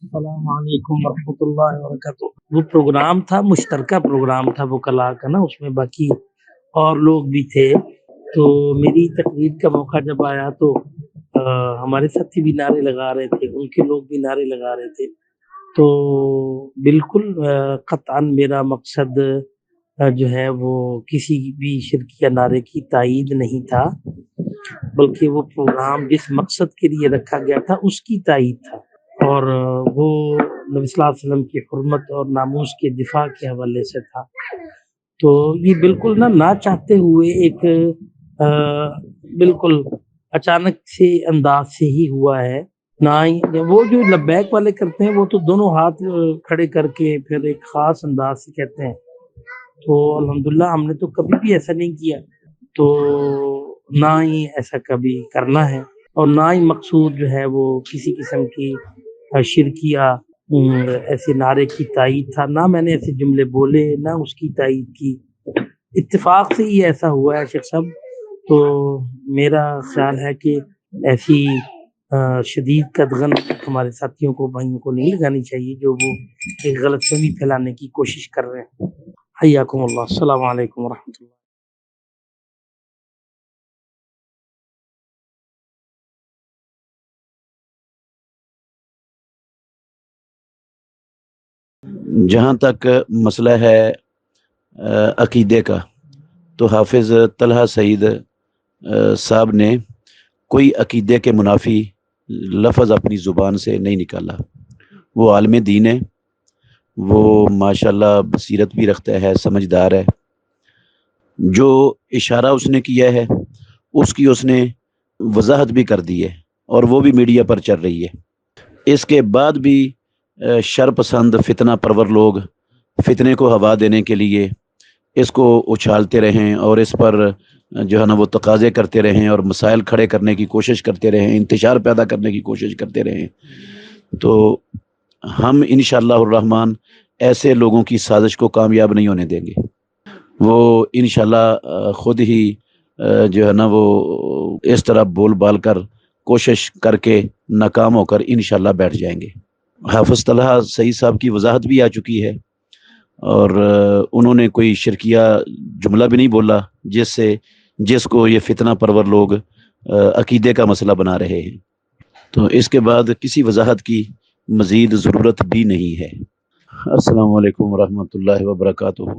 अस्सलाम वालेकुम रहमतुल्लाहि व बरकातहू। वो प्रोग्राम था, मुश्तरका प्रोग्राम था वो कला का ना, उसमें बाकी और लोग भी थे। तो मेरी तकरीर का मौका जब आया तो हमारे साथी भी नारे लगा रहे थे, उनके लोग भी नारे लगा रहे थे। तो बिल्कुल क़त्अन मेरा मकसद जो है वो किसी भी शिरकिया नारे की तायीद नहीं था, बल्कि वो प्रोग्राम जिस मकसद के लिए रखा गया था उसकी तायीद था। और वो नबी सल्लल्लाहु अलैहि वसल्लम की हुर्मत और नामूस के दिफा के हवाले से था। तो ये बिल्कुल ना चाहते हुए एक बिल्कुल अचानक से अंदाज से ही हुआ है। ना ही वो जो लब्बैक वाले करते हैं वो तो दोनों हाथ खड़े करके फिर एक ख़ास अंदाज से कहते हैं। तो अल्हम्दुलिल्लाह हमने तो कभी भी ऐसा नहीं किया। तो ना ही ऐसा कभी करना है और ना ही मकसूद जो है वो किसी किस्म की शिरकिया ऐसे नारे की तायीद था। ना मैंने ऐसे जुमले बोले, ना उसकी तायीद की। इत्तेफ़ाक से ही ऐसा हुआ है शेख साहब। तो मेरा ख़्याल है कि ऐसी शदीद कदगन हमारे साथियों को, भाइयों को नहीं लगानी चाहिए जो वो एक गलतफ़हमी फैलाने की कोशिश कर रहे हैं। हय्याकुमुल्लाह, अस्सलामु अलैकुम व रहमतुल्लाह। जहाँ तक मसला है अकीदे का, तो हाफिज़ तलहा सईद साहब ने कोई अकीदे के मुनाफी लफ्ज़ अपनी ज़ुबान से नहीं निकाला। वो आलिम दीन है, वो माशाल्लाह बसीरत भी रखता है, समझदार है। जो इशारा उसने किया है उसकी उसने वजाहत भी कर दी है और वो भी मीडिया पर चल रही है। इसके बाद भी शर पसंद फितना परवर लोग फितने को हवा देने के लिए इसको उछालते रहें और इस पर जो है ना वो तकाज़े करते रहें और मसाइल खड़े करने की कोशिश करते रहें, इंतशार पैदा करने की कोशिश करते रहें, तो हम इंशाअल्लाह रहमान ऐसे लोगों की साजिश को कामयाब नहीं होने देंगे। वो इंशाअल्लाह खुद ही जो है ना वो इस तरह बोल बाल कर कोशिश करके नाकाम होकर इंशाअल्लाह बैठ जाएंगे। हाफिज़ तलहा सईद साहब की वजाहत भी आ चुकी है और उन्होंने कोई शिरकिया जुमला भी नहीं बोला जिसको ये फितना परवर लोग अकीदे का मसला बना रहे हैं। तो इसके बाद किसी वजाहत की मज़ीद ज़रूरत भी नहीं है। अस्सलामु अलैकुम वरहमतुल्लाहि वबरकातुहू।